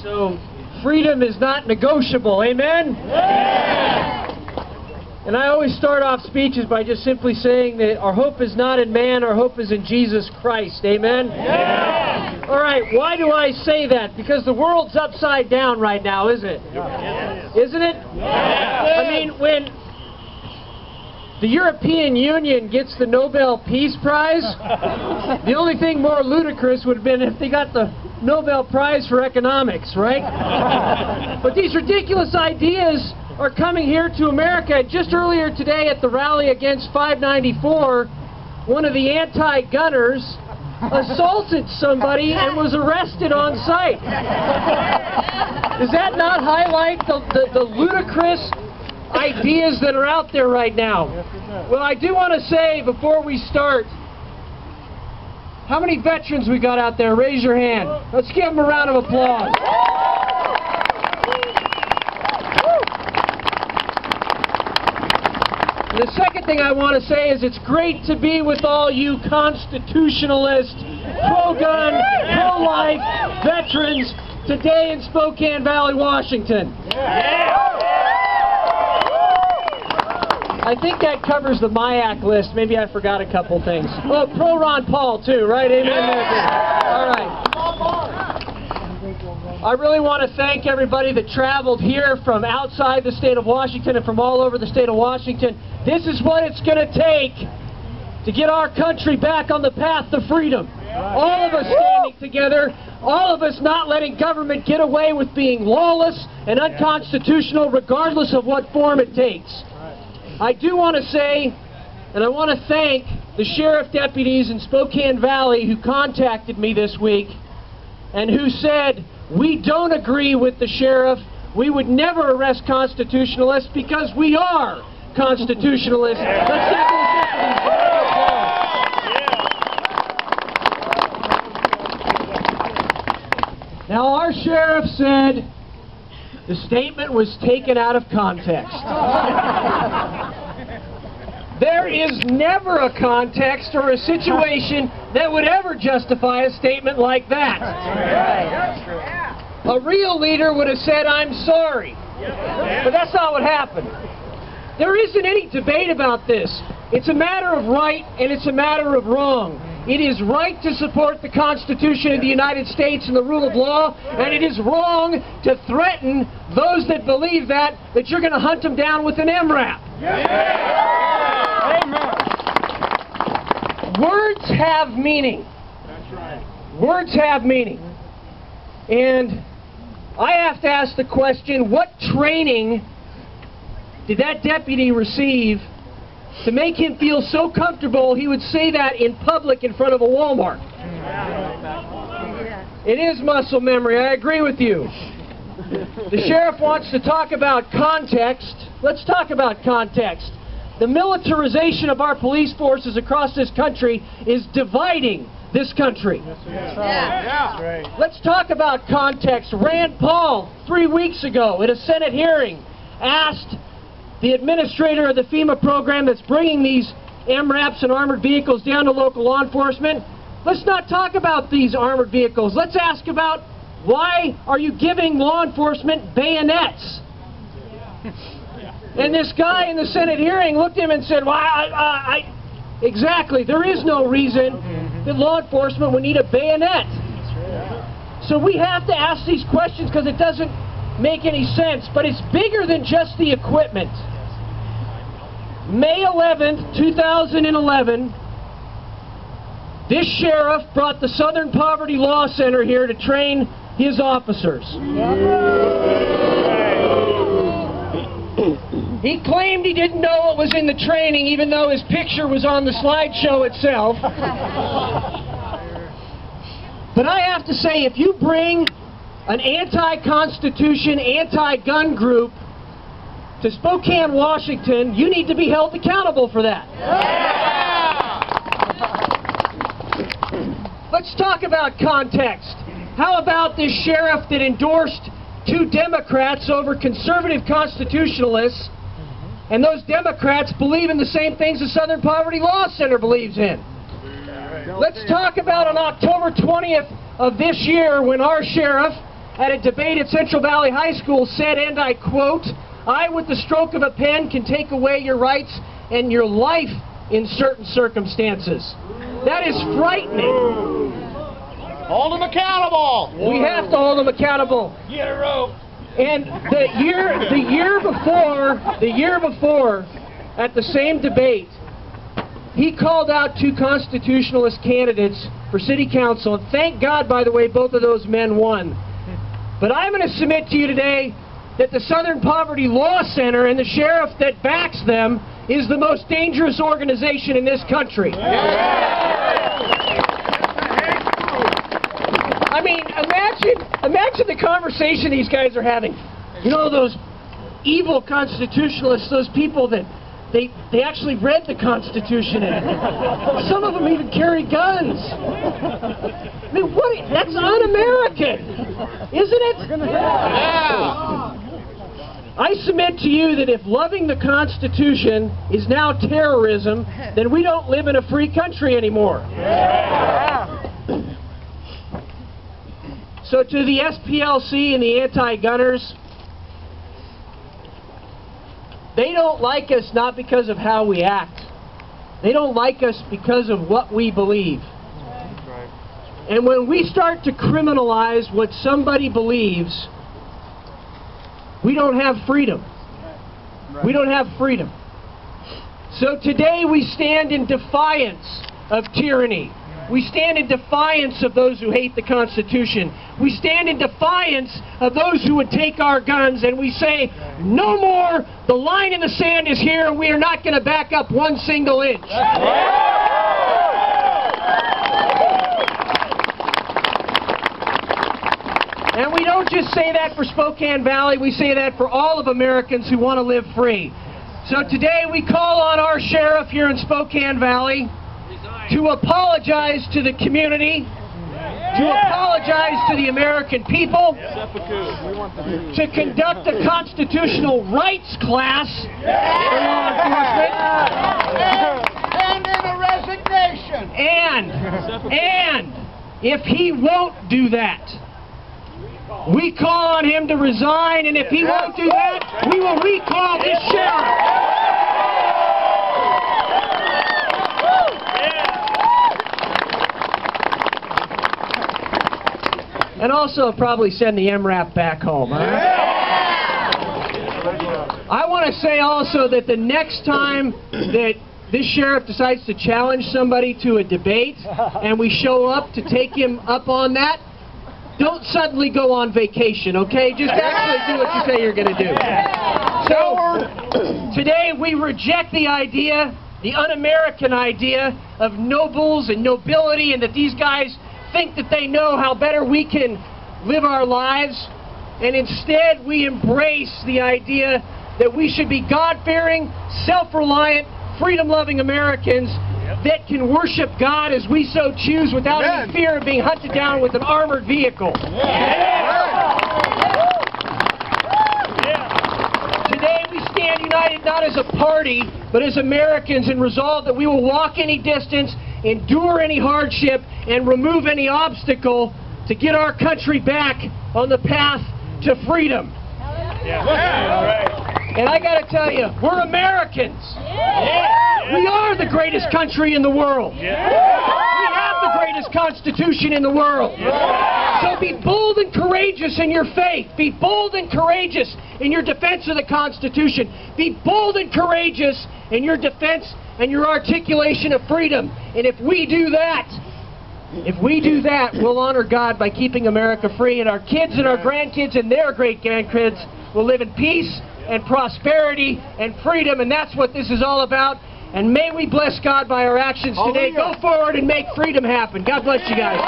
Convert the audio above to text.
So freedom is not negotiable, amen? Yeah. And I always start off speeches by just simply saying that our hope is not in man, our hope is in Jesus Christ, amen? Yeah. All right, why do I say that? Because the world's upside down right now, isn't it? Yeah. Isn't it? Yeah. I mean, when the European Union gets the Nobel Peace Prize, the only thing more ludicrous would have been if they got the Nobel Prize for economics, right? But these ridiculous ideas are coming here to America. Just earlier today at the rally against 594, one of the anti-gunners assaulted somebody and was arrested on site. Does that not highlight the ludicrous ideas that are out there right now? Well, I do want to say before we start, how many veterans we got out there? Raise your hand. Let's give them a round of applause. The second thing I want to say is it's great to be with all you constitutionalists, pro-gun, pro-life veterans today in Spokane Valley, Washington. I think that covers the MIAC list. Maybe I forgot a couple things. Oh, pro-Ron Paul too, right? Amen. All right. I really want to thank everybody that traveled here from outside the state of Washington and from all over the state of Washington. This is what it's going to take to get our country back on the path to freedom. All of us standing together, all of us not letting government get away with being lawless and unconstitutional regardless of what form it takes. I do want to say, and I want to thank the sheriff deputies in Spokane Valley who contacted me this week and who said, we don't agree with the sheriff. We would never arrest constitutionalists because we are constitutionalists. Let's give those deputies. Now, our sheriff said the statement was taken out of context. There is never a context or a situation that would ever justify a statement like that. A real leader would have said, I'm sorry. But that's not what happened. There isn't any debate about this. It's a matter of right and it's a matter of wrong. It is right to support the Constitution of the United States and the rule of law, and it is wrong to threaten those that believe that you're going to hunt them down with an MRAP. Words have meaning. That's right. Words have meaning. And I have to ask the question, what training did that deputy receive to make him feel so comfortable he would say that in public in front of a Walmart? It is muscle memory, I agree with you. The sheriff wants to talk about context. Let's talk about context. The militarization of our police forces across this country is dividing this country. Let's talk about context. Rand Paul, 3 weeks ago at a Senate hearing, asked the administrator of the FEMA program that's bringing these MRAPs and armored vehicles down to local law enforcement, let's not talk about these armored vehicles. Let's ask about why are you giving law enforcement bayonets? And this guy in the Senate hearing looked at him and said, well, exactly, there is no reason that law enforcement would need a bayonet. So we have to ask these questions because it doesn't make any sense, but it's bigger than just the equipment. May 11th, 2011, this sheriff brought the Southern Poverty Law Center here to train his officers. He claimed he didn't know what was in the training, even though his picture was on the slideshow itself. But I have to say, if you bring an anti-Constitution, anti-gun group to Spokane, Washington, you need to be held accountable for that. Let's talk about context. How about this sheriff that endorsed 2 Democrats over conservative constitutionalists, and those Democrats believe in the same things the Southern Poverty Law Center believes in? Let's talk about on October 20th of this year when our sheriff at a debate at Central Valley High School said, and I quote, "I, with the stroke of a pen, can take away your rights and your life in certain circumstances." That is frightening. Hold them accountable. We have to hold them accountable. Get a rope. And the year before, at the same debate, he called out 2 constitutionalist candidates for city council. And thank God, by the way, both of those men won. But I'm going to submit to you today that the Southern Poverty Law Center and the sheriff that backs them is the most dangerous organization in this country. I mean, imagine the conversation these guys are having. You know, those evil constitutionalists, those people that they actually read the Constitution in. Some of them even carry guns. I mean, that's un-American, isn't it? Yeah. I submit to you that if loving the Constitution is now terrorism, then we don't live in a free country anymore. So to the SPLC and the anti-gunners, they don't like us not because of how we act. They don't like us because of what we believe. And when we start to criminalize what somebody believes, we don't have freedom. We don't have freedom. So today we stand in defiance of tyranny. We stand in defiance of those who hate the Constitution. We stand in defiance of those who would take our guns, and we say, no more. The line in the sand is here, and we are not going to back up one single inch. And we don't just say that for Spokane Valley, we say that for all of Americans who want to live free. So today we call on our sheriff here in Spokane Valley to apologize to the community, to apologize to the American people, to conduct a constitutional rights class for law enforcement, And in a resignation. and if he won't do that, we call on him to resign, and if he won't do that, we will recall this sheriff. And also probably send the MRAP back home. Huh? I want to say also that the next time that this sheriff decides to challenge somebody to a debate and we show up to take him up on that, don't suddenly go on vacation, okay? Just actually do what you say you're going to do. So, today we reject the idea, the un-American idea of nobles and nobility, and that these guys think that they know how better we can live our lives. And instead, we embrace the idea that we should be God-fearing, self-reliant, freedom-loving Americans that can worship God as we so choose without any fear of being hunted down with an armored vehicle. Today we stand united not as a party, but as Americans, and resolve that we will walk any distance, endure any hardship, and remove any obstacle to get our country back on the path to freedom. And I got to tell you, we're Americans. We are the greatest country in the world. We have the greatest Constitution in the world. So be bold and courageous in your faith. Be bold and courageous in your defense of the Constitution. Be bold and courageous in your defense and your articulation of freedom. And if we do that, we'll honor God by keeping America free, and our kids and our grandkids and their great-grandkids will live in peace and prosperity and freedom, and that's what this is all about. And may we bless God by our actions today. Go forward and make freedom happen. God bless you guys.